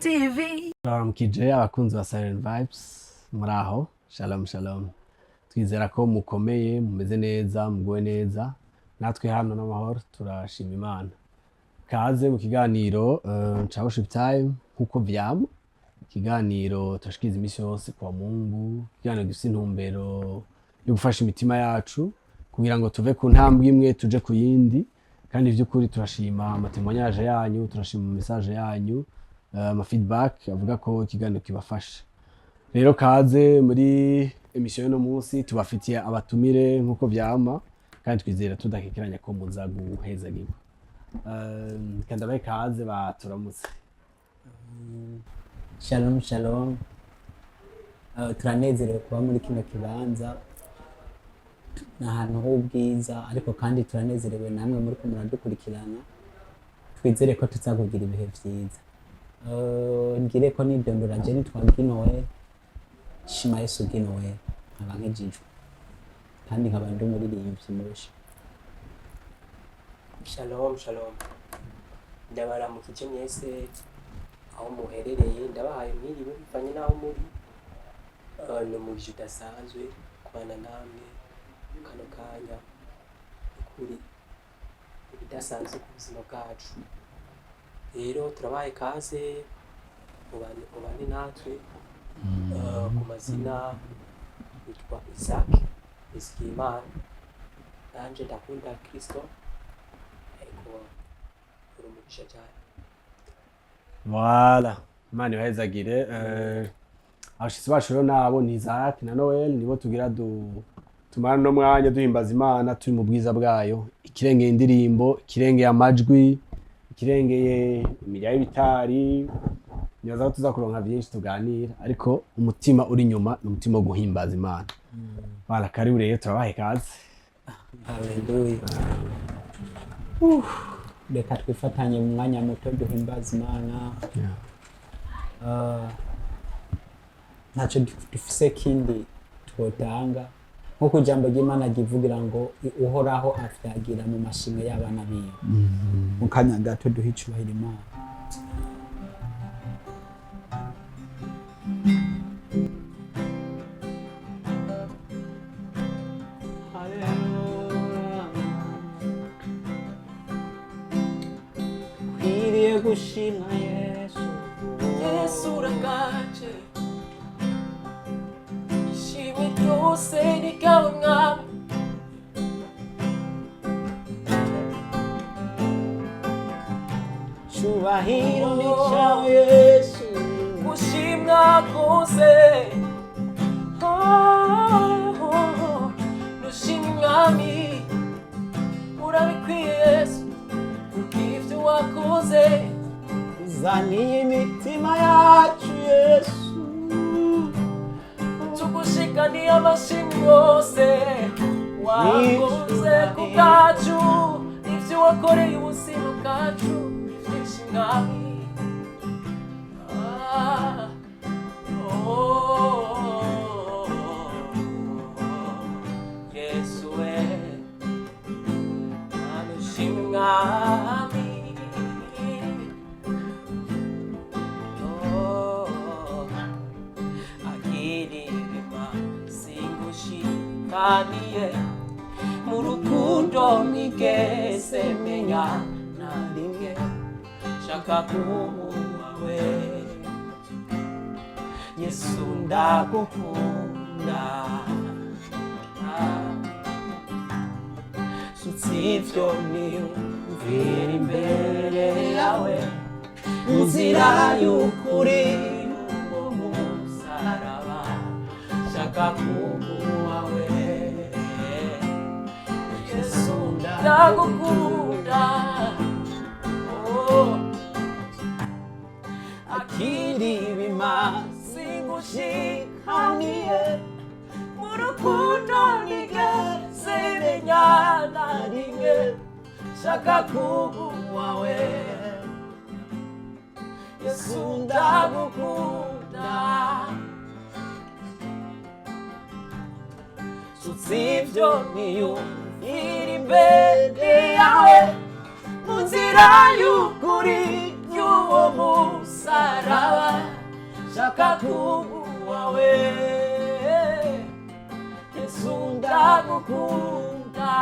TV. Mkije abakunzi ba Silent Vibes muraho shalom shalom twizera ko mukomeye mumeze neza mugowe neza natwe hano n'amahoro turashima Imana kaze mu kiganiro cha worship time kuko vyama kiganiro turashikiza imisi yose kwa Mungu kiganiro gifise intumbero yo gufasha imitima yacu kugira ngo tuve ku ntambwe imwe tuje ku yindi kandi vy'ukuri turashima amatemonyage yanyu turashima message yanyu ama feedback avuga ko ikiganiro kibafasha rero kaze muri emission no munsi tubafitiye abatumire nkuko vyama kandi twizera tudakekeranya ko muza guhezagirwa kandi abaye kaze baturamutse Shalom shalom turanezerewe kuba muri kino kibanza n'ahantu h'ubwiza ariko kandi turanezerewe namwe muri ko muradukurikirana twizere ko tuzakugira ibihe vyiza ngire ko nidondora je nitwa Noel shima Yesu Noel nkaba nkejejwe kandi nkaba ndi umuririmbyi mushi. Shalom shalom ndabaramukije mwese aho muherereye ndabahaye mwiriwe bivanye naho muri no mu idasanzwe kubana namwe kano kanya kuri idasanzwe ku buzima bwacu rero turabaye kaze mubane natwe ku mazina yitwa Isaha Iskimana nanje ndakunda Kristo ariko urumugisha cyane. Voilà Imana ibahezagire abashitsi bacu rero nabo ni Isaha na Noel nibo tugira tumara no mwanya duhimbaza Imana turi mu bwiza bwayo ikirengeye indirimbo ikirengeye amajwi ikirengeye imirya y'ibitari nyaza tuzakuronka byinshi tuganira ariko umutima uri nyuma n'umutima wo guhimbaza Imana. Voilà karibu rero turabahe kaze. Hallelujah. Reka twifatanye mu mwanya muto duhimbaza Imana. Ntacyo dufise kindi twotanga nkuko ijambo ry'Imana rivugira ngo uhoraho afyagira mu mashimwe y'abana biwe. Mu kanya gato duhe icubahiro Imana. Kwiriye gushima Yesu uragaje ishimwe ryose rikawe mwami cubahiro ni cawe Yesu gushimwa kose nushimwe mwami urabikwiye Yesu kubw'ivyo wakoze uzaniye imitima yacu Yesu tugushikaniye amashimwe yose wakoze ku bwacu ivyo wakoreye ubuzima bwacu byinshi mwami Yesu we nanushimwe mwami kaniye mu rukundo nigeze menya na rimwe shaka kumuwawe Yesu ndagukunda sivyo niyumvira imbere yawe nzira y'ukuri uwo musaraba shaka kumuwawe Yesu ndagukunda akiri bimasi gushikaniye mu rukundo nigeze menya na rimwe shaka kumuwawe Yesu ndagukunda sivyo niyumvira imbere yawe mu nzira y'ukuri uwo musaraba shaka kuwawe Yesu ndagukunda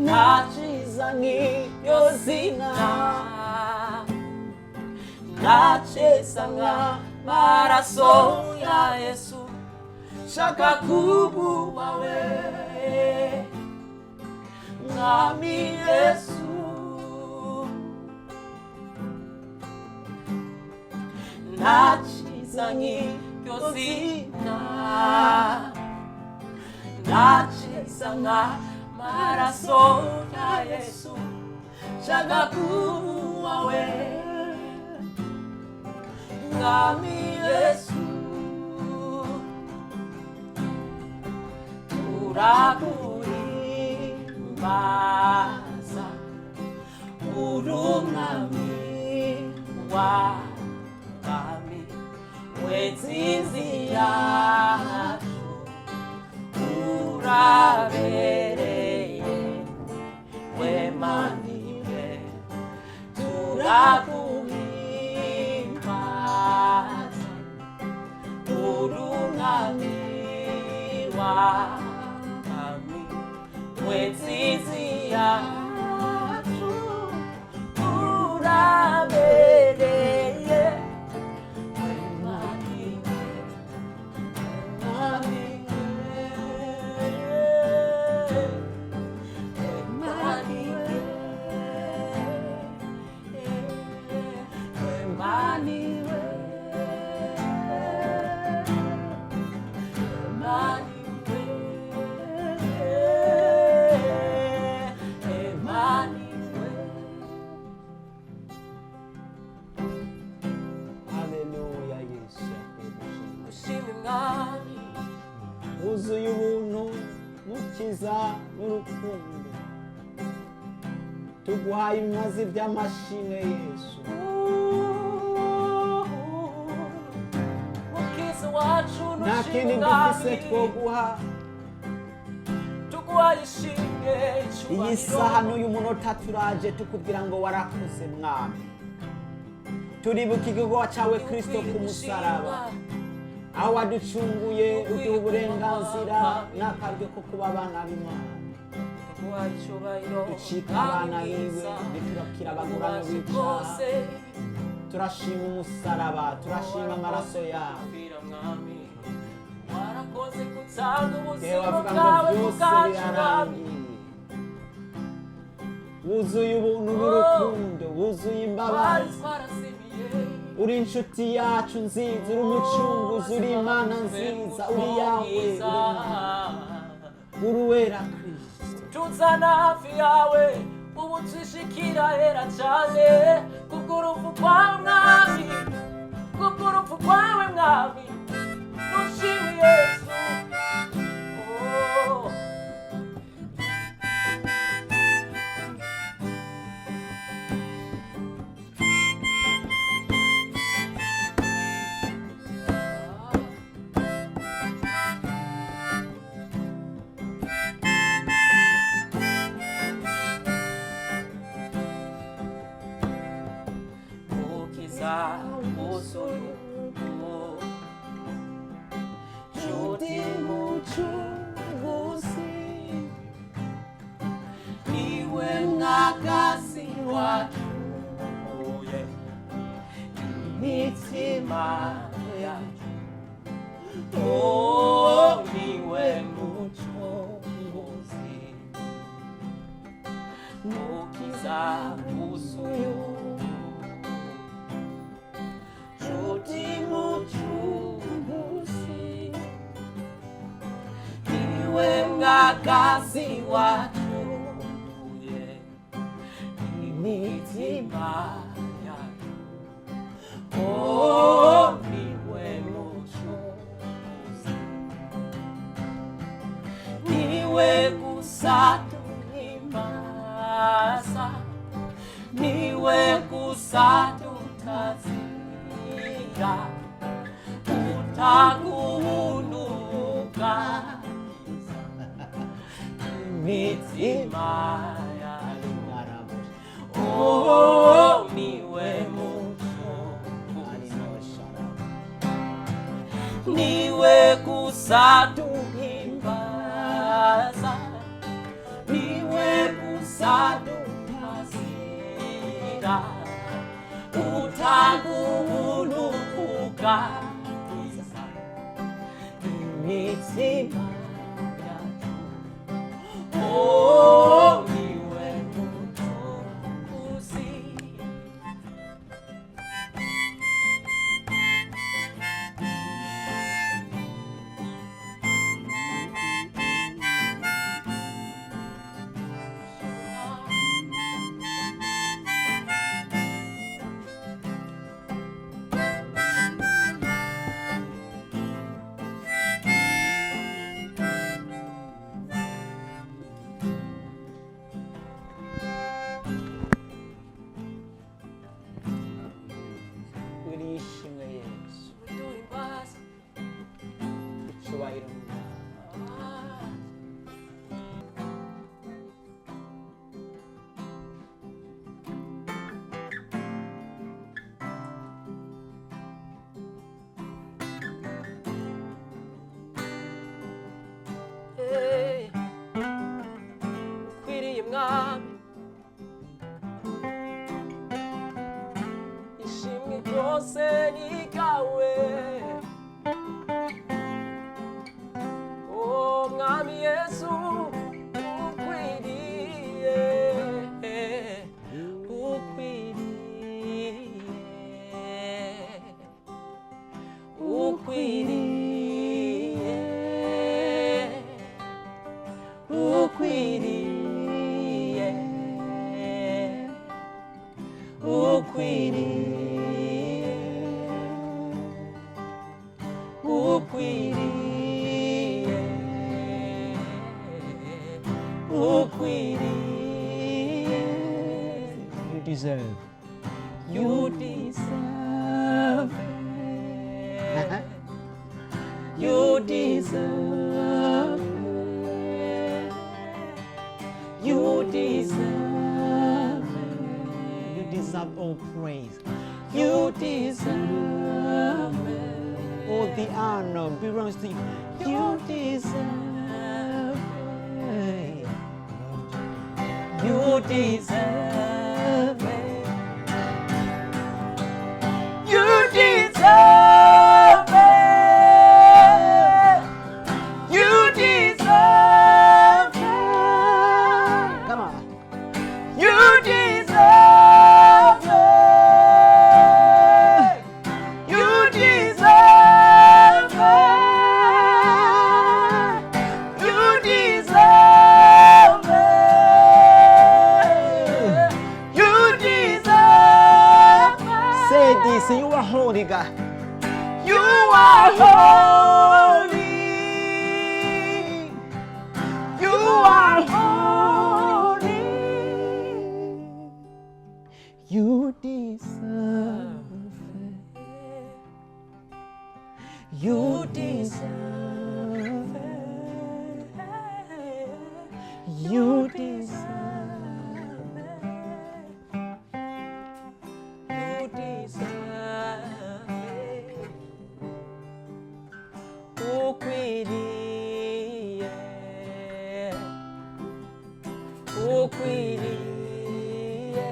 naciza nk'iryo zina naciza nk'amaraso ya Yesu shaka kubuwawe mwami Yesu naciza nk'iryo zina naciza nk'amaraso ya Yesu shaka kuwawe mwami Yesu turaguhimbaza urumwami w'abami w'intsinzi yacu urabereye wemaniwe turaguhimbaza urumwami w'abami w'intsinzi yacu urabereye wemaniwe Haleluya Yesu ushimwe mwami wuzuye ubuntu mukiza n'urukundo tuguhaye ibimazi by'amashimwe Yesu mukiza wacu nta kindi dufise twoguha tuguhaye ishimwe iyi saha n'uyu munota turaje tukubwira ngo warakoze mwami turibuka igikorwa cyawe Kristo ku musaraba aho waducunguye uduha uburenganzira n'akaryo ko kuba abana b'Imana ducika abana biwe duturakira abagurano b'icyaha turashima umusaraba turashima amaraso yawe yewe bavuga ngo byose birarangiye wuzuye ubuntu n'urukundo wuzuye imbabazi uri inshuti yacu nziza uri umucunguzi uri Imana nziza uri yawe uri uwera Kristo tuzana hafi yawe ubu twishikira hera cyane kubw'urupfu rwawe mwami kubw'urupfu rwawe mwami nushimwe Yesu Basore Juti muchunguzi Iwe ngakasi watu Mitima yacu Oh, iwe muchunguzi Mukiza usuyo muchunguzi iwe ngakasi watu imitima yacu oh iwe muchunguzi niwe kusatuhimbaza niwe kusatutazira utakuhunuka niwe gusa duhimbaza, niwe gusa dutazira, utanga ubuntu bugatiza imitima yacu. Oh, niwe mucunguzi. urishimwe Yesu duhimbaza. icyubahiro Hey, ukwiriye mwami, ishimwe ryose ni ryawe. Oh mwami Yesu, ukwiriye, ukwiriye, ukwiriye, ukwiriye, ukwiriye, ukwiriye, ukwiriye. you deserve You deserve it. You deserve it. You deserve it. you deserve all praise You deserve it. all the honor belongs to you You deserve it. You deserve it. You deserve it. You deserve it. come on You deserve it. You deserve it. You deserve it. You deserve it. say this you are holy God You are holy. You are holy. you deserve it You deserve it. you You deserve deserve it. You deserve it. Ukwiriye. Ukwiriye.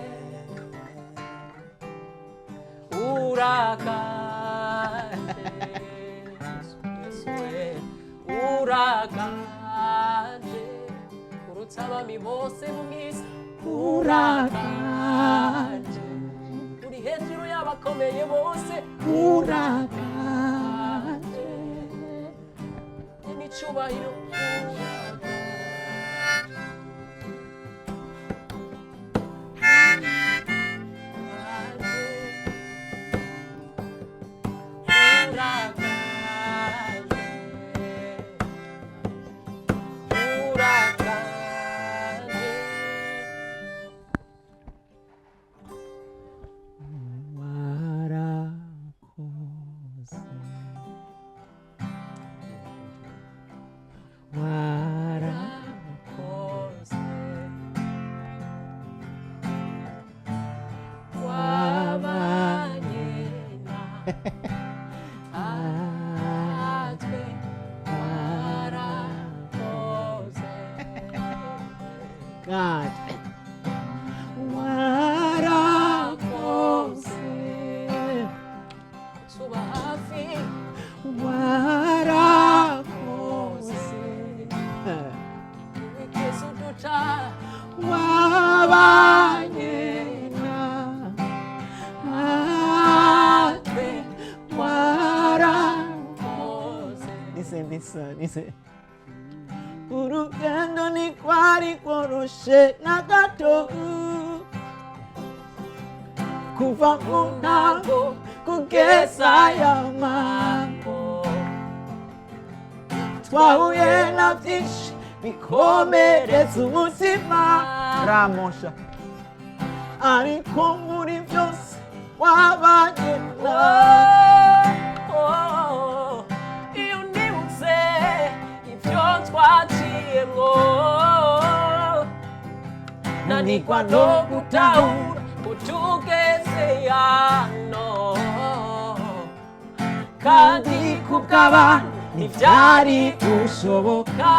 Uraganje. Yesu we. Uraganje. Urutsa abami bose mu mwisi. Uraganje. Uri hejuru y'abakomeye bose. Uraganje. N'icyubahiro. warakoze natwe warakoze tuba hafi warakoze wigeze uduta wabanye natwe warakoze nise urugendo ntikwari rworoshe na gato kuva mu ntango kugeza aya mango twahuye na byinshi bikomereza umutima ramosha ariko muri byose wabanye iyo ndibutse ibyo twaciyemo nanigwa no gutahura utugeze hano kandi kubw'abantu ntibyari gushoboka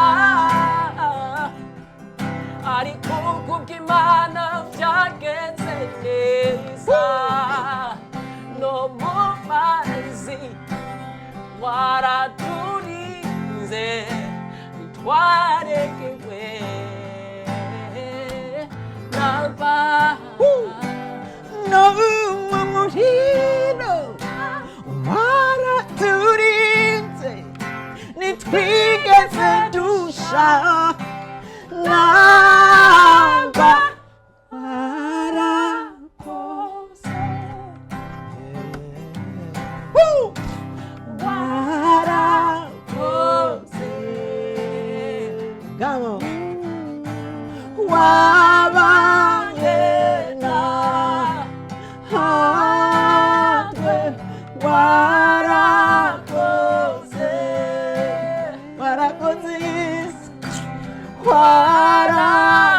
ariko kubw'Imana byagenze neza no mu mazi waraturinze ntitwaregewe namba no mu muhiro waraturinze ntitwigeze dusha namba warakoze warakoze come on wabanye natwe warakoze warakoze warakoze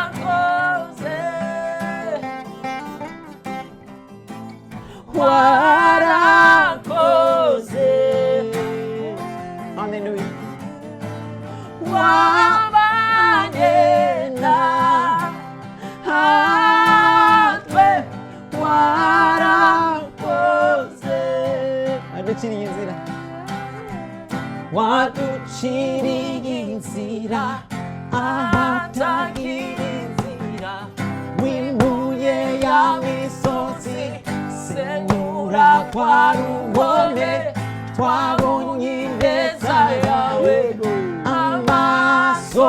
warakoze hallelujah wabanye natwe warakoze waduciriye inzira waduciriye inzira ahatagira inzira wimuye ya misozi senyura kwa ruhome twabonye ineza yawe amaso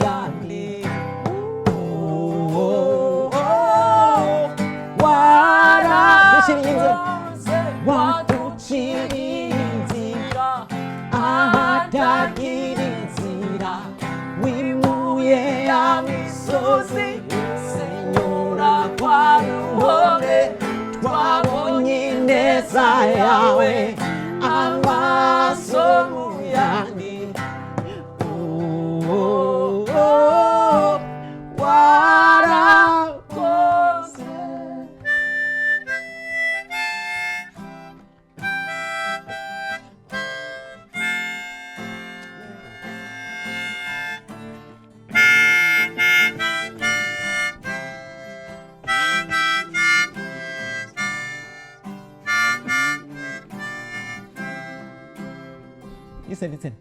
yandi waduciriye inzira ahatagira inzira wimuye ya misozi senyura kwa ruhome twabonye ineza yawe amaso yandi warakoze Listen, listen.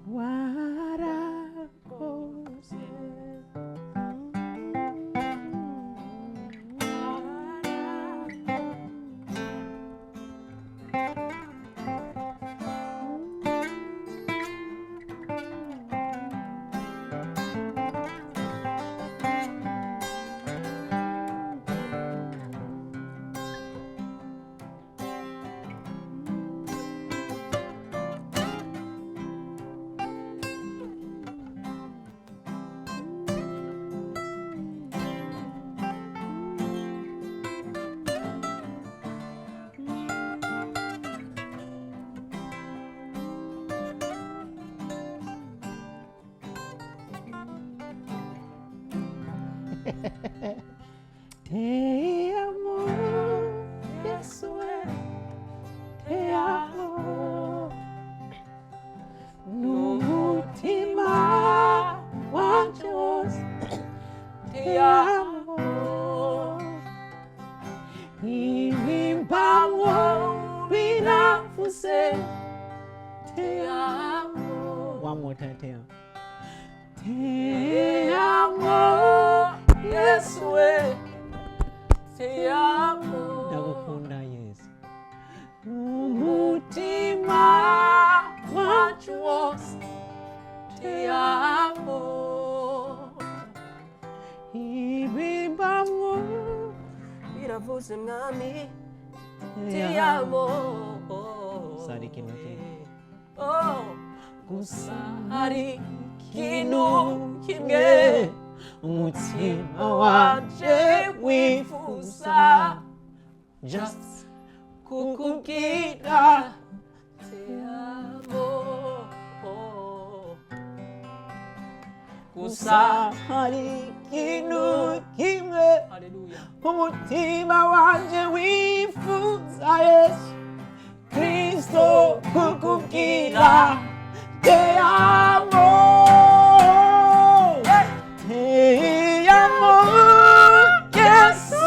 Warakoze. Te amo, Yesue, te amo. N'umutima wanje wose one more time, te amo. Te amo, Yesu we. Te amo. Ndagukunda Yesu. Umutima wacu wose. Te amo. Ibibamwo Biravuze mwami. Te amo. Sari ikintu kimwe. Oh, gusa hari ikintu kimwe umutima wanje wifuza just kukubwira te amo. Gusa hari ikintu kimwe haleluya umutima wanje wifuza Yesu Kristo kukubwira te amo. Te amo Yesu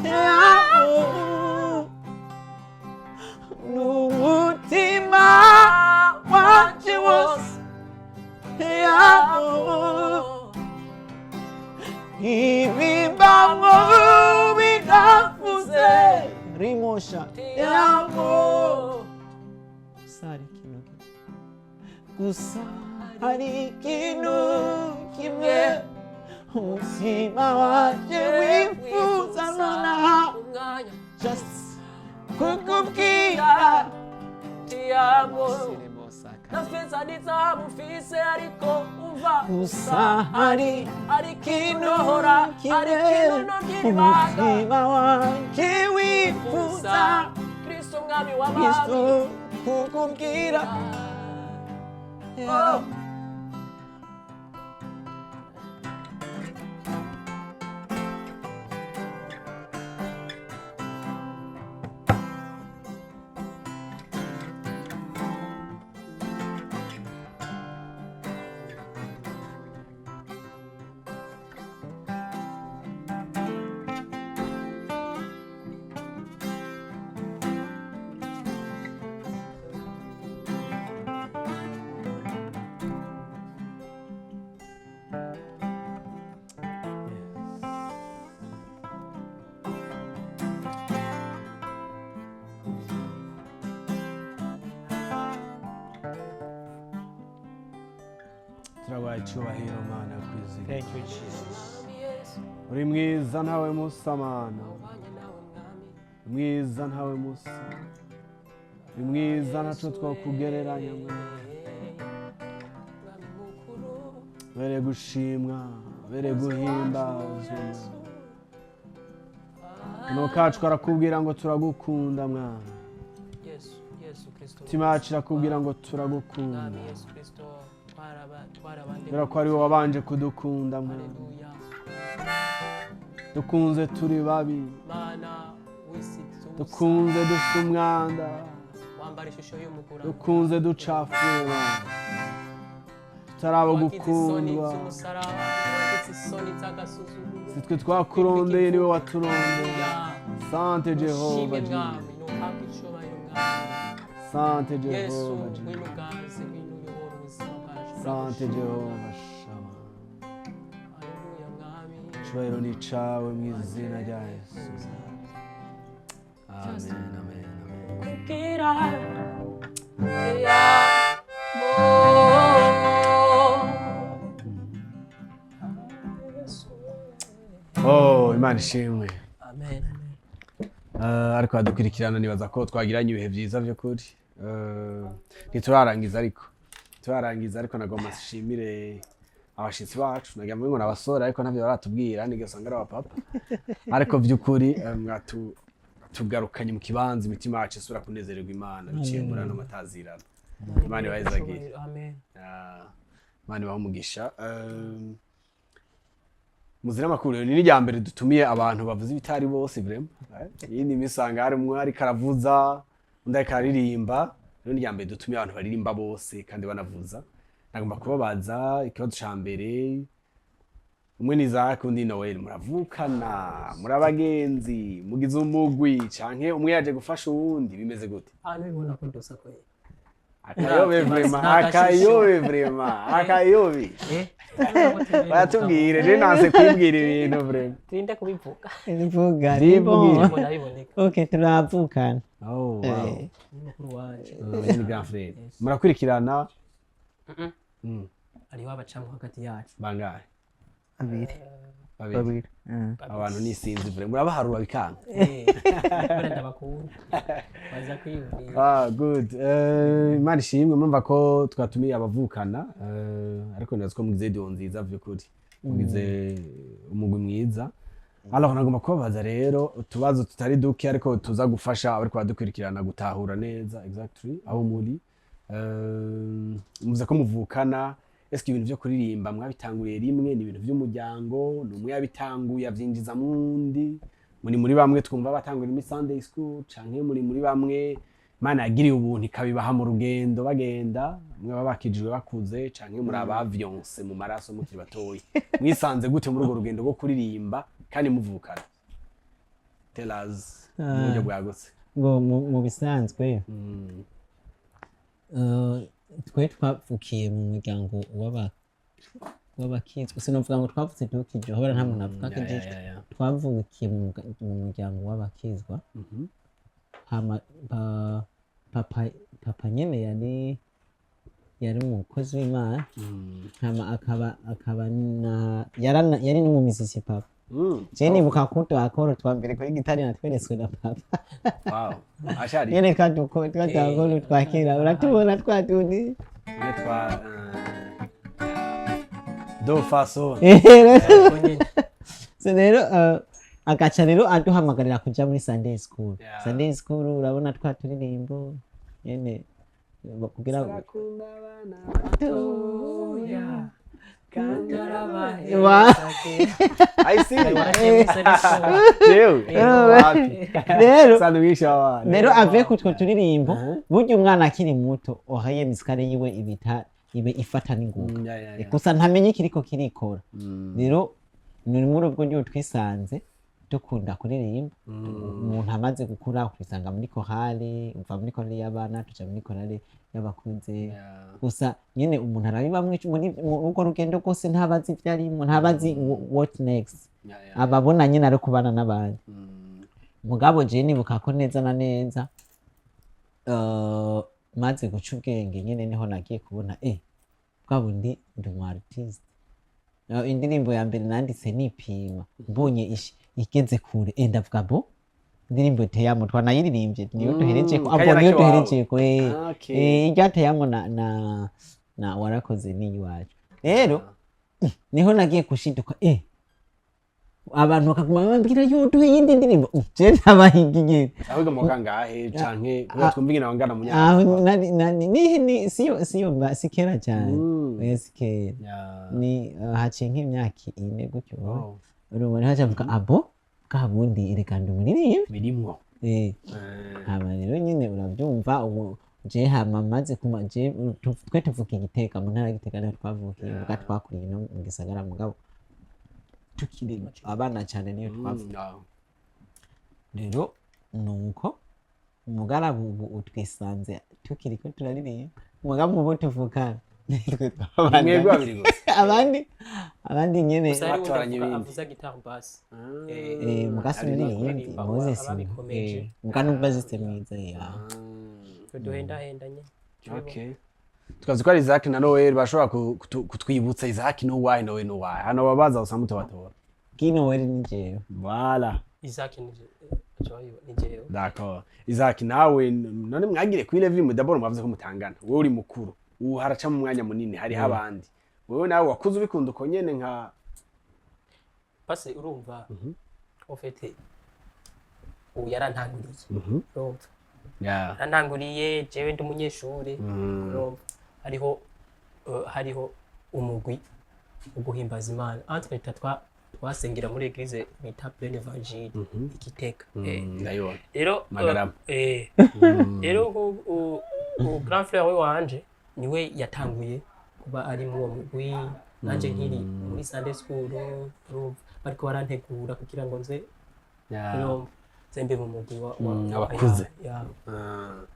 te amo n'umutima wanje wose te amo. Ibibamwo bidafuze rimosha te amo. Sari ikintu kimwe gusa hari ikintu kimwe umutima wanje wifuza nonaha umwanya just kukubwira te amo. Na feza nizamufise ariko umva gusa hari ikintu hora kimwe ikintu nogiribanga umutima wanje wifuza Kristo mwami w'abami Kristo kukubwira Oh. turabaye icyubahiro mana kwizina. Thank you Jesus. uri mwiza ntawe musa mana, Wanye nawe mwami mwiza ntawe musa, uri mwiza ntaco twokugereranya mwana. mwami mukuru bere gushimwa bere guhimbazwa kano kacu karakubwira ngo turagukunda mwana, Yesu Kristo umutima wacu irakubwira ngo turagukunda, mwami Yesu Kristo twarabande kubera ko ari wowe wabanje kudukunda mwana. haleluya dukunze turi babi, mana wisize dukunze dusa umwanda, wambara ishusho y'umugura dukunze ducafuye mwana, tutarabo gukundwa. Sitwe twakurondeye niwe waturondeye. Sante Jehova Jesus. Sante Jehova Jesus. Sante Jehova Shama. Icyubahiro ni icawe mu izina rya Yesu. Amen, amen, amen. Oh, Imana ishimwe. Amen. Ariko badukurikirana nibaza ko twagiranye ibihe byiza by'ukuri. Ntiturarangiza ariko nagomba nshimire abashitsi bacu, nagira ngo n'abasore ariko ntabyo baratubwira nige usanga ari abapapa. Ariko by'ukuri tugarukanye mu kibanza imitima yacu isura kunezererwa Imana biciye muri ano matazirano. Imana ibahizagiye. Amen. Imana ibahe umugisha. Muzira makuru ni rya mbere dutumiye abantu bavuze ibitari bose vraiment. Yindi misanga hari umwe ari karavuza undi ari karirimba. Ni rya mbere dutumiye abantu baririmba bose kandi banavuza. Nagomba kubabaza ikibazo ca mbere. Umwe ni Isaac undi Noel, muravukana, murabagenzi, mugize umugwi canke umwe yaje gufasha uwundi bimeze gute? Hano ibona ko dusa ko akayobe vrema akayobe batubwire je nanse kwibwira ibintu vrema turinde kubivuga Ivuga Ndivugira. mbona biboneka Okay, turavukana. oh wow Eh, mukuru wanje ni grand frère murakurikirana hariho abacamwa hagati yacu bangahe Babiri. babiri abantu nisinzi vrema murabaharura bikanga kubera ndabakunda baza kwiyumvira good imana ishimwe murumva ko twatumiye abavukana ariko ndazi ko mugize dio nziza vy'ukuri mugize umugwi mwiza alors nagomba kubabaza rero utubazo tutari duke ariko tuza gufasha abariko badukurikirana gutahura neza exactly aho muri muze ko muvukana eske ibintu vyo kuririmba mwabitanguriye rimwe ni ibintu vy'umuryango numwe yabitanguye avyinjiza mundi muri bamwe twumva batangura muri Sunday school canke muri bamwe Imana yagiriye ubuntu ikabibaha mu rugendo bagenda mwe babakijijwe bakuze canke muri abavyonse mu maraso mukiri batoyi mwisanze gute muri urwo rugendo rwo kuririmba kandi muvukana tell us mu buryo bwagutse ngo mu bisanzwe twe twavukiye mu muryango w'abakizwa sinovuga ngo twavutse dukije hora nta muntu avuga kijije twavukiye mu muryango w'abakizwa hama papa nyene yari umukozi w'Imana hama akaba yari n'umumiziki papa je nibuka ko twakora twambere kuri gitari natweretswe na papa wow ashari nyene twakora twakira uratubona twatundi netwa do faso so rero agaca rero aduhamagarira kuja muri Sunday school Sunday school urabona twaturirimbo nyene kugira bakunda abana batoya rero ave kutwo turirimbo burya umwana akiri muto ohaye misikare yiwe ibe ifata n'inguka gusa ntamenye ikiriko kirikora rero ni muri ubwo ryo twisanze dukunda kuririmba umuntu amaze gukura ukisanga muri korali uva muri korali y'abana tuja muri korali y'abakuze gusa nyene umuntu arabiba muri urwo rugendo rwose ntabazi ivyarimo ntabazi what next ababona nyene ari kubana n'abandi mugabo je nibuka ko neza na neza maze guca ubwenge nyene niho nagiye kubona bwabo ndi umu artiste indirimbo ya mbere nanditse nipima mbonye igeze kure ndavuga bo indirimbo Teyamo twanayiririmbye niyo duhereje ko abo niyo duhereje ko irya Teyamo na warakoze ni iwacu rero niho nagiye kushiduka abantu bakaguma bambwira yo duhe yindi ndirimbo je nabahingiye ahubwo mukangahe canke twumvige nabangana mu nyaka ni siyo sikera cyane sikera ni haciye nk'imyaka 4 gutyo urubona hacavuga abo bwabundi irekanda umuririmbe birimwo hama rero nyine urabyumva je hama maze kuma je twe tuvuka Igitega mu ntara Gitega niho twavukiye vuga twakuriye no mu gisagara mugabo tukiri abana cyane niyo twavuka rero nuko umugarabu utwisanze tukiri ko turaririmba mugabo ubu tuvukana mwebwe babiri gusa abandi nyene batoranye ibindi avuza guitar bass mugasubira yindi Moses mugano baziste mwiza duhenda nye okay tukazi ko ari Isaac na Noel bashobora kutwibutsa Isaac no why Noel no why hano babaza usanga mutobatora kino wari nijeyo voilà Isaac nijeyo d'accord Isaac nawe none mwagire kuri level mu d'abord mwavuze ko mutangana wowe uri mukuru haraca mu mwanya munini hari abandi wowe nawe wakuze ubikunda uko nyene nka pase urumva ofete yarantanguriye urumva yarantanguriye jewe ndi umunyeshuri urumva hariho umugwi uguhimbaza Imana entre twasengera muri eglise bita Pleine Evangile Igitega rero Magarama rero grand frère we wanje niwe yatanguye kuba ari mu mugwi nanje nkiri muri Sunday school bariko barantegura kugira ngo nze zembe mu mugwi abakuze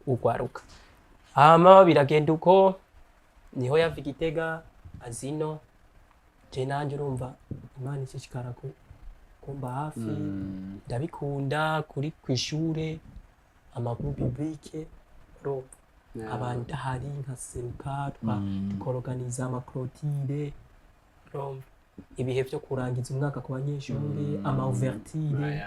ugwaruka hama biragenda uko niho yava Igitega azino je nanje urumva Imana ishishikara kumba hafi ndabikunda kuri kwishure amakuru biblique urumva abantu hari nkaseruka tukoroganiza amakrotire urumva ibihe vyo kurangiza umwaka ku banyeshuri ama ouverture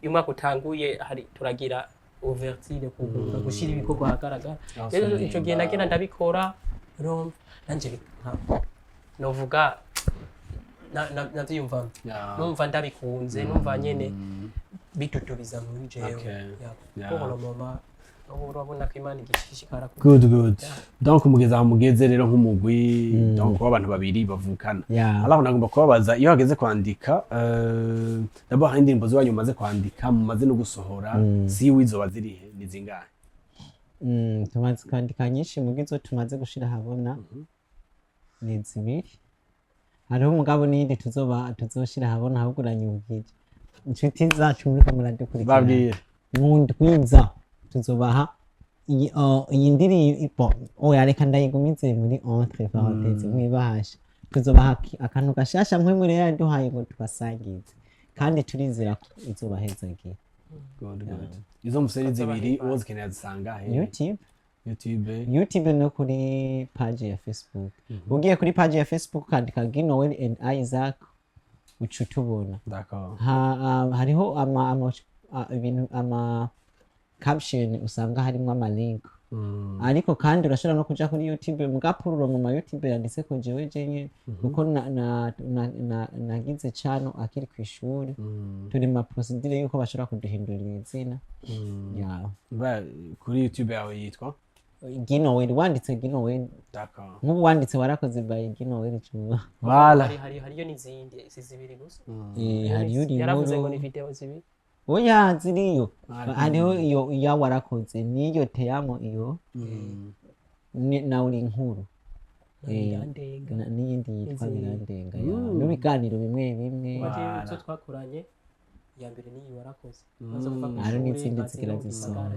iyo umwaka utanguye hari turagira ouverture kugura gushira ibikorwa ahagaragara rero ico gihe nagenda ndabikora urumva nanje novuga navyumva numva ndabikunze numva nyene bitutubiza muri jewe yakora mama urabona ko Imana igishishikara good donc mugeze rero nk'umugwi donc w'abantu babiri bavukana alors nagomba kubabaza iyo hageze kwandika d'abord indirimbo zanyu maze kwandika mumaze no gusohora si wizoba zirihe ni zingahe tumaze kwandika nyinshi mugizo tumaze gushira habona ni zibiri hariho umugabo n'iyindi tuzoshira habona ahuguranye ubwije inshuti zacu muri kamuradukurikira babwire nkundwiza tuzobaha iyi ndirimbo oya reka ndayigumize muri entre parenthèses mwibahasha tuzobaha akantu gashasha mwe muri yaduhaye ngo tubasangize kandi turizera ko izobahezagiye good izo museri zibiri wozikeneye zisanga he YouTube no kuri page ya Facebook ugiye kuri page ya Facebook kandika Ginowel and Isaac ucutubona d'accord hariho ama caption usanga harimo ama link ariko kandi urashobora no kuja kuri YouTube mugapururo mu YouTube yanditse ko jewe jenye kuko nagize chano akiri kwishuri turi ma procedure yuko bashobora kuduhindurira izina ba kuri YouTube yawe yitwa Ginowel wanditse Ginowel d'accord nk'ubu wanditse warakoze by Ginowel cyuma hariyo n'izindi zibiri gusa hariyo yaravuze ngo ni video zibiri oya ziriyo hariho iyo ya warakoze niyo teyamo iyo na uri nkuru n'iyindi yitwa birandenga n'ibiganiro bimwe zo twakoranye ya mbere niyi warakoze hari n'izindi zigira zisoma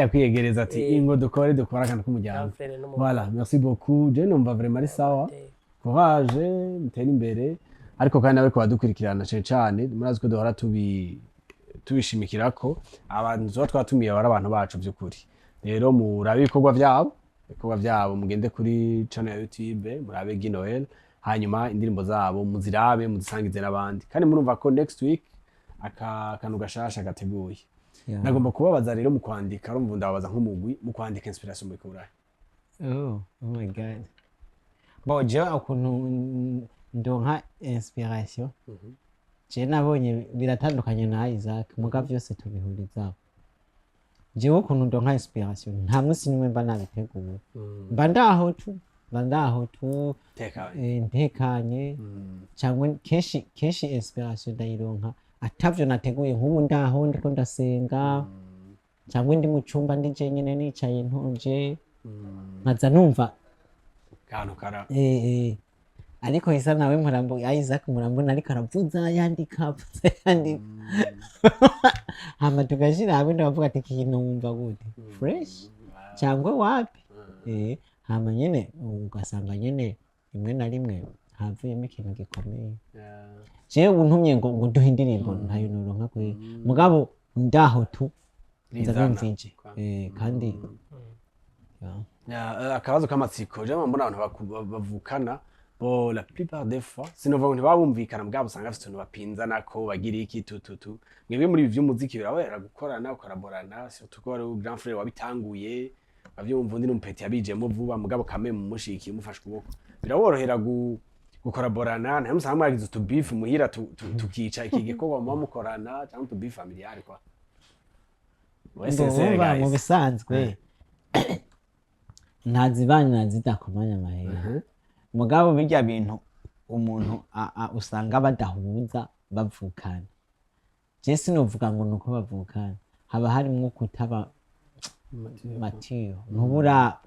kwiyegereza ati ingo dukora akantu k'umuryango voilà merci beaucoup je numva vraiment ari sawa courage mutera imbere ariko kandi nawe ko badukurikirana cyane murazi ko duhora tubishimikira ko abantu zo twatumiye bari abantu bacu by'ukuri rero murabe ibikorwa byabo mugende kuri channel ya YouTube murabe Ginowel hanyuma indirimbo zabo muzirabe muzisangize n'abandi kandi murumva ko next week akantu gashasha gateguye nagomba kubabaza rero mu kwandika urumva ndababaza nk'umugwi mu kwandika inspiration muri kuburahe oh my god boje ukuntu ndonka inspiration je nabonye biratandukanye na Isaac muga byose tubihurizaho jewe ukuntu ndonka inspiration nta munsi nimwe mba nabiteguye mba ndaho tu ntekanye cyangwa kenshi inspiration ndayironka atavyo nateguye nk'ubu ndaho ndiko ndasenga cyangwa ndi mu cyumba ndi jenyine nicaye ntonje nkaza numva kantu kara ariko isa nawe Isaac murambona ariko aravuza yandika hama tugashira hamwe ndavuga ati ikintu wumva gute fresh cyangwa wapi hama nyene ugasanga nyene rimwe na rimwe havuyemo ikintu gikomeye jewe untumye ngo duhe indirimbo ntayo noronka kwe mugabo ndaho tu nzabimvije kandi akabazo k'amatsiko je mbona abantu bavukana bo la plupart des fois sinova ngo ntibabumvikana mugabo usanga afite utuntu bapinzana ko bagira iki tututu mwebwe muri by'umuziki birabera gukorana ukaraborana surtout ko ari grand frère wabitanguye bavyumva undi n'umpeti yabijemo vuba mugabo kame mu mushiki mufashe kuboko biraborohera gukoraborana nta musa hamwe yagize beef muhira tukica ikige ko bama mukorana cyangwa beef familiar kwa mu bisanzwe ntazibana zidakomanya amahera mugabo bijya bintu umuntu usanga badahuza bavukana je sinovuga ngo nuko bavukana haba harimo kutaba matiyo ntubura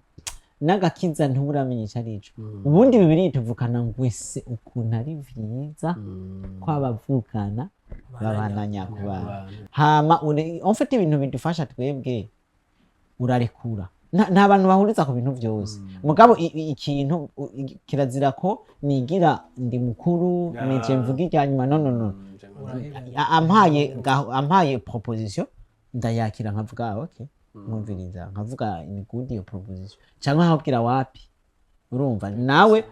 n'agakiza ntuburamenyesha arico ubundi bibiri tuvukana ngwese ukuntu ari vyiza kwabavukana babana nyakubana hama en fait ibintu bidufasha twebwe urarekura nta bantu bahuriza ku bintu byose mugabo ikintu kirazira ko nigira ndi mukuru nije mvuga irya nyuma no ampaye proposition ndayakira nkavuga okay mwumviriza nkavuga ni good iyo proposition cyangwa nkabwira wapi urumva nawe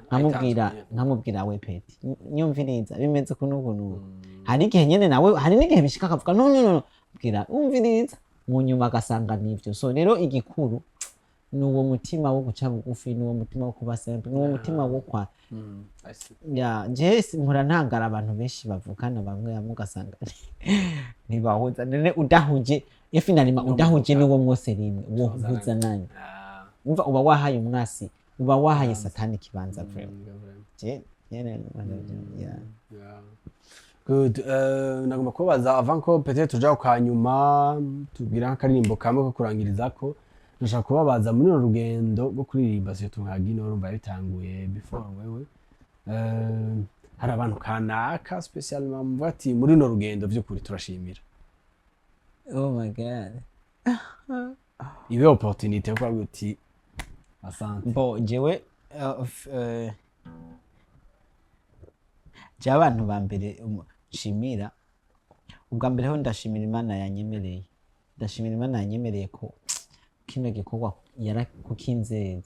nkamubwira we peti nyumviriza bimeze kuno hari igihe nyene nawe hari n'igihe bishika akavuga no bwira umviriza mu nyuma agasanga nivyo so rero igikuru nuwo mutima wo guca bugufi nuwo mutima wo kuba simple nuwo mutima wo kwa ya je mpora ntangara abantu benshi bavukana bamwe ugasanga ntibahuza none udahuje finalima udahuje nuwo mwose rimwe wo huza nani umva uba wahaye umwasi uba wahaye satani kibanza vrema je yene yeah good nagomba kubaza avant ko peut-être tuja kwanyuma tubwira nk'akaririmbo kamwe ko kurangirizako nashaka kubabaza muri no rugendo rwo kuririmba se tumwagino urumva bitanguye before wewe hari abantu kanaka spécialement mvuga ati muri no rugendo by'ukuri turashimira oh my god ibe opportunité yo kuvuga uti asante bo jewe abantu ba mbere shimira ubwa mbere ho ndashimira Imana yanyemereye ko kino gikorwa yarakukinzeza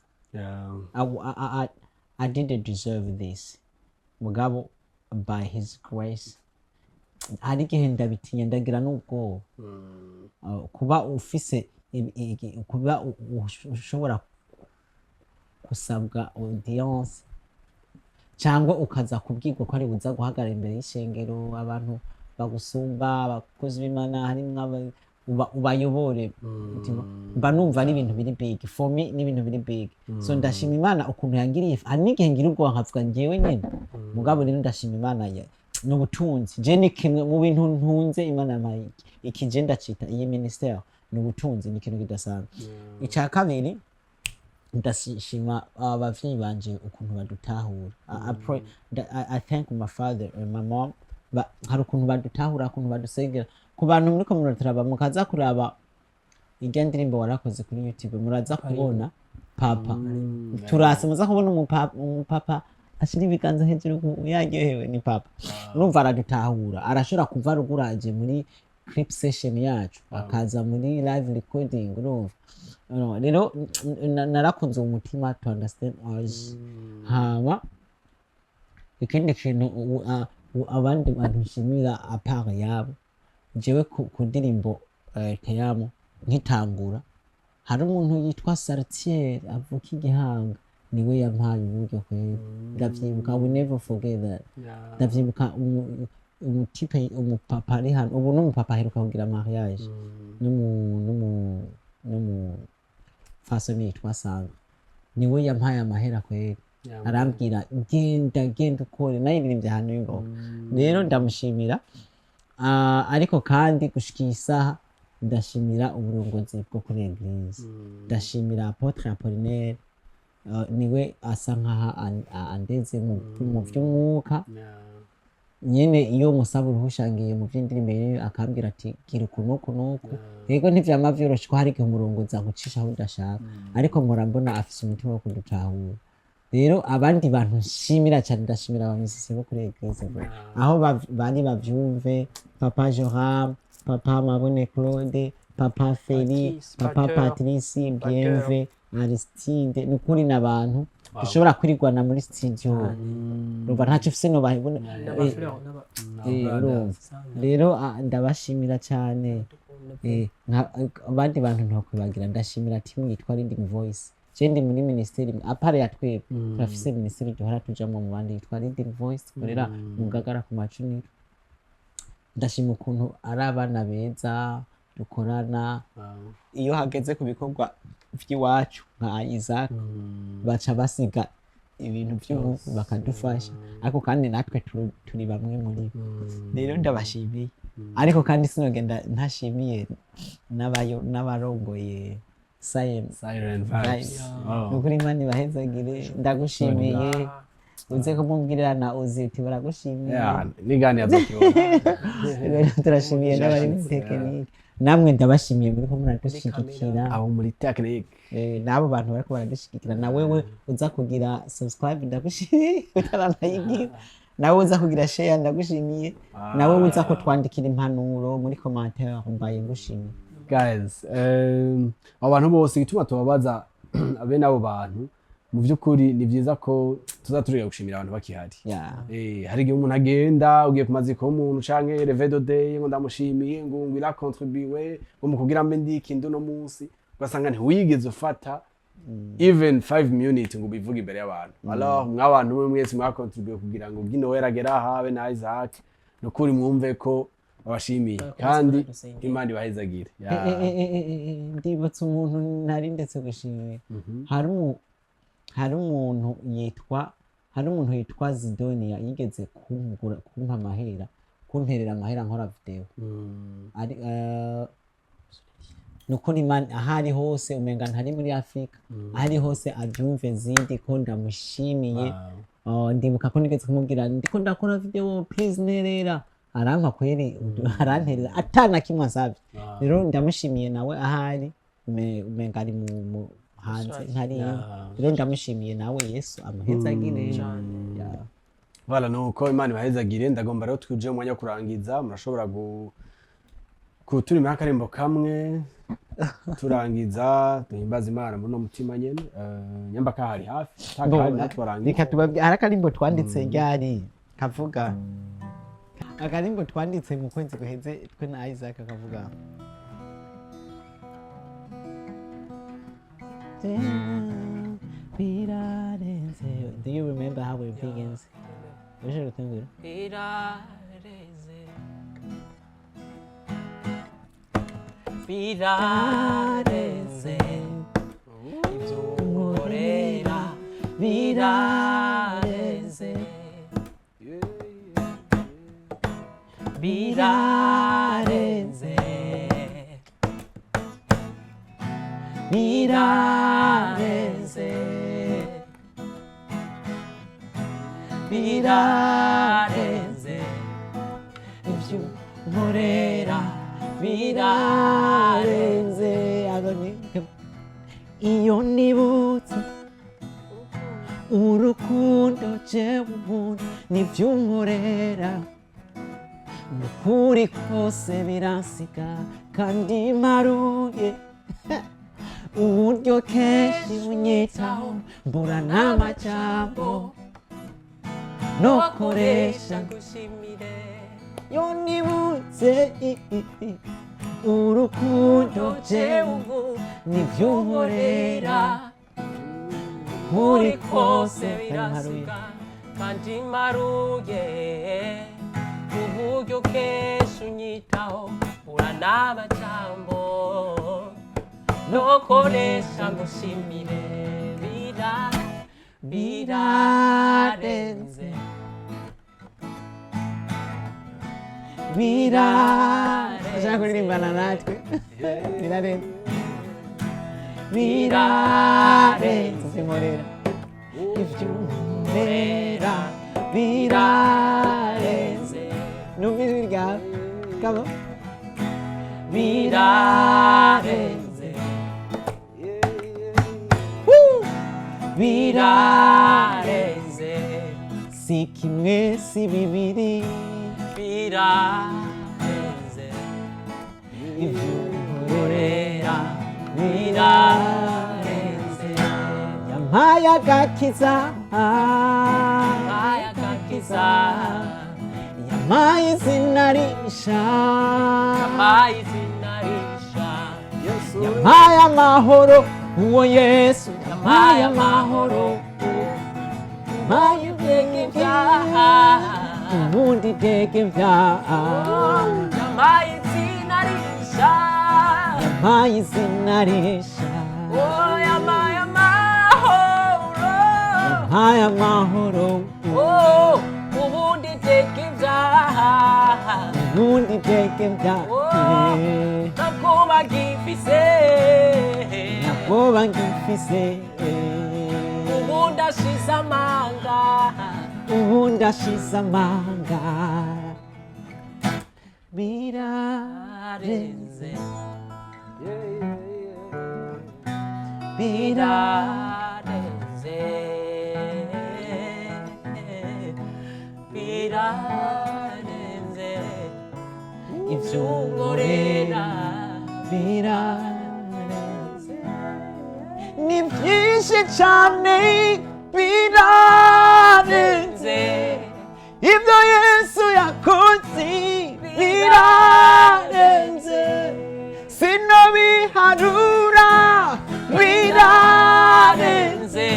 I didn't deserve this mugabo by his grace hari igihe ndabitinya ndagira n'ubwoba kuba ufise kuba ushobora gusabwa audience cyangwa ukaza kubwirwa ko ari buza guhagarara imbere y'ishengero abantu bagusumba abakozi b'Imana hari ubayobore mba numva ari ibintu biri big for me ni ibintu biri big so ndashima Imana ukuntu yangiriye hari n'igihe ngira ubwoba nkavuga njyewe nyine mugabo rero ndashima Imana n'ubutunzi je ni kimwe mu bintu ntunze Imana yampaye iki je ndacita iyi ministère n'ubutunzi ni ikintu kidasanzwe icya kabiri ndashima abavyeyi banje ukuntu badutahura I thank my father and my mom hari ukuntu badutahura ukuntu badusengera ku bantu muri community turaba mukaza kuraba irya ndirimbo warakoze kuri YouTube muraza kubona papa turase muza kubona umupapa ashira ibiganza hejuru yaryohewe ni papa urumva aradutahura arashobora kuva ruguraje muri clip session yacu akaza muri live recording urumva rero narakunze umutima to understand us hama ikindi kintu abandi bantu nshimira apart yabo jewe ku ndirimbo teyamo nkitangura hari umuntu yitwa Sartier avuka igihanga niwe yampaye uburyo kwera ndavyibuka we never forget that ndavyibuka umupapa ari hano ubu n'umupapa aheruka kugira mariage n'umu faso yitwa Sanga niwe yampaye amahera kwera arambwira genda ukore nayo ibintu bya hano y'ingoma rero ndamushimira ariko kandi gushika isaha ndashimira uburongozi bwo kuri Eglise ndashimira Apotre Apollinaire niwe asa nkaha andeze mu by'umwuka nyene iyo musaba uruhushangiye mu by'indirimbo akambwira ati gira ukuntu yego ntivyama vyoroshe ko hari igihe umurongozi agucisha aho udashaka ariko mpora mbona afise umutima wo kudutahura rero abandi bantu nshimira cyane ndashimira abamisisi bo kuri Eglise aho bari bavyumve papa Joram papa Mabone Claude papa Feli papa Patrice Bienve Aristide nukuri n'abantu dushobora kwirigwana muri studio rumva ntacyo ufise no bahibona rero ndabashimira cyane abandi bantu ntakwibagira ndashimira timu yitwa Leading Voice ndi muri ministeri apare ya twebwe turafise ministeri duhora tujamwo mu bandi yitwa Leading Voice korera mu Ngagara ku Macuniro ndashima ukuntu ari abana beza dukorana iyo hageze ku bikorwa by'iwacu nka Isaac baca basiga ibintu by'ubu bakadufasha ariko kandi natwe turi bamwe muri rero ndabashimiye ariko kandi sinogenda ntashimiye n'abarongoye Siren Vibes nukuri Imana ibahezagire ndagushimiye uze kumubwirira na uziti baragushimiye nigani azokiona rero turashimiye n'abari muri tekinike namwe ndabashimiye muri ko muradushyigikira abo muri technique n'abo bantu bariko baradushyigikira na wewe uza kugira subscribe ndagushimiye utaranayigira nawe uza kugira share ndagushimiye nawe uza kutwandikira impanuro muri commentaire mbaye ngushimiye guys abo bantu bose gituma tubabaza abe nabo bantu mu by'ukuri ni byiza ko tuzaturiga gushimira abantu bakihari hari igihe umuntu agenda ugiye ku maziko y'umuntu canke revedo day ngo ndamushimiye ngo ngwira contribuer ngo mukugira mbe ndiki ndo no munsi ugasanga ntiwigeze ufata even 5 minutes ngo bivuge imbere y'abantu alors mw'abantu mwe mwese mwakontribuye kugira ngo gino weragera habe na Isaac no kuri mwumve ko babashimiye kandi Imana ibahezagire ndibutse umuntu nari ndetse gushimira hari umuntu yitwa Zidonia yigeze kumpa amahera kunterera amahera nkora video nukuri Imana ahari hose umenga ntari muri Afrika ahari hose abyumve zindi ko ndamushimiye ndibuka ko nigeze kumubwira ndiko ndakora video please nerera arampa kweri aranterera atana kimwe asabye rero ndamushimiye nawe ahari umenga ari mu hanze ntari rero ndamushimiye nawe Yesu amuhezagire voilà nuko Imana ibahezagire ndagomba rero twije umwanya kurangiza murashobora kuturima akarimbo kamwe turangiza duhimbaza Imana muri no mutima nyene nyamba kahari hafi takari natwarangiza reka tubabwira harakarimbo twanditse ryari kavuga akarimbo twanditse mu kwezi guheze twe na Isaac kavuga do you remember how it begins? Ujye gutangura birareze ibyo unkorera birareze birareze birareze birareze ibyo unkorera birareze iyo nibutse urukundo jewe umuntu nibyo unkorera ukuri kose biransiga kandi maruye uburyo kenshi unyitaho mbura n'amajambo nokoresha ngushimire iyo nibutse urukundo jewe nibyo unkorera ukuri kose biransiga kandi maruye uburyo kenshi unyitaho mbura n'amajambo nokoresha ngushimire birarenze ashaka kuririmbana natwe birarenze zinkorera ibyo unkorera birarenze numva ijwi ryawe kamo birarenze birarenze si kimwe si bibiri birarenze ibyo unkorera birarenze yampaye agakiza yampaye izina risha yampaye amahoro uwo Yesu yampaye amahoro yampaye ubwenge byaha ubundi bwenge byaha yampaye izina risha yampaye amahoro ubundi bwenge byaha nakuba ngifise ubundi ashize amanga birarenze birarenze ivyo unkorera birarenze ni vyinshi cane birarenze ivyo Yesu yakoze birarenze sinobiharura birarenze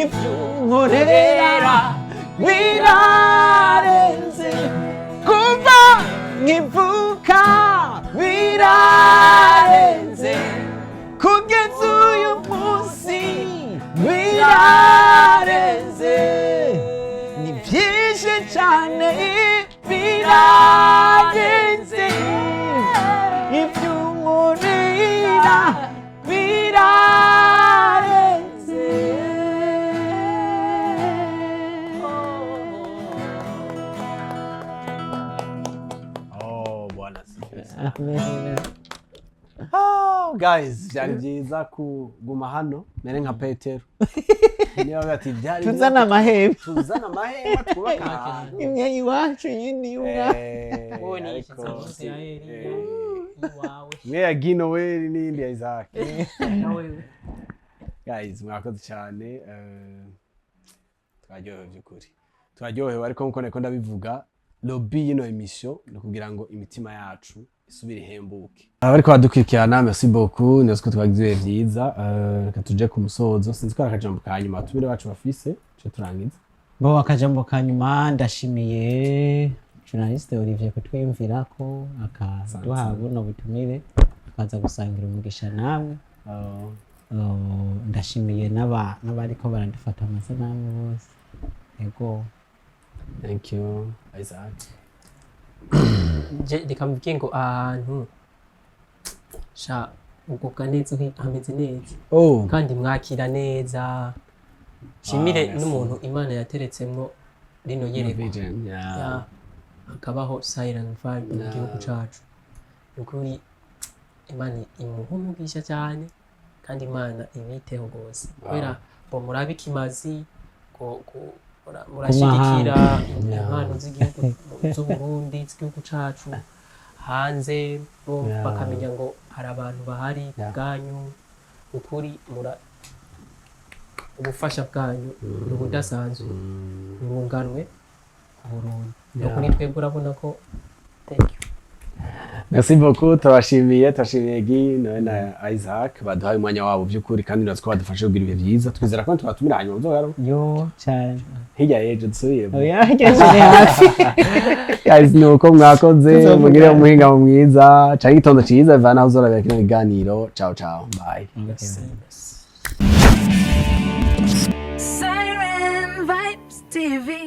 ivyo unkorera birarenze kuva nkivuka birarenze kugeza uyu munsi birarenze ni byinshi cyane birarenze ibyo unkorera birarenze. Oh, Bwana asifiwe. Amen. Guys, byari byiza kuguma hano mere nka Petero. Niyo bati byari Tuzana amahema. Tuzana amahema twubaka ahantu. Imwe iwacu yindi iwawe. Wowe ni ikizamuzi ya Eliya iwawe. Mwe ya Ginoweli n'indi ya Isaac. Nawe. Guys, mwakoze cyane. Twaryohewe by'ukuri. Twaryohewe ariko nkuko nako ndabivuga lobby yino emission no kugira ngo imitima yacu isubire ihembuke. Abariko badukurikirana merci beaucoup nizko twagize byiza reka tuje ku musozo sinzi ko akajambo kanyuma tubire bacu bafise cyo turangiza Bo akajambo kanyuma ndashimiye journaliste Olivier kutwimvirako akaduha buno butumire akaza gusangira umugisha namwe ndashimiye n'abariko barandufata amasanamu bose yego. Thank you Isaac. Reka mvuge ngo ahantu sha ugubwa neza hameze neza kandi mwakira neza shimire n'umuntu Imana yateretsemo rino yerekwa hakabaho silent vibe mu gihugu cacu ukuri Imana imuhumugisha cyane kandi Imana ibiteho gose kubera bo murabikimazi murashigikira impano z'igihugu z'Uburundi z'igihugu cacu hanze bakamenya ngo hari abantu bahari bwanyu ukuri ubufasha bwanyu n'ubudasanzwe urunganwe Burundi ukuri twebwe urabona ko thank you. Merci beaucoup turashimiye Gi na Isaac baduhaye umwanya wabo by'ukuri kandi natwe badufashe kugira ibihe byiza twizera ko tubatumira hanyuma uzogaro yo cyane hirya yeje dusubiye oya hirya hafi guys nuko mwakoze mugire umuhinga mwiza cyangwa itondo cyiza vana aho uzorabira kino biganiro ciao ciao bye. Siren Vibes TV.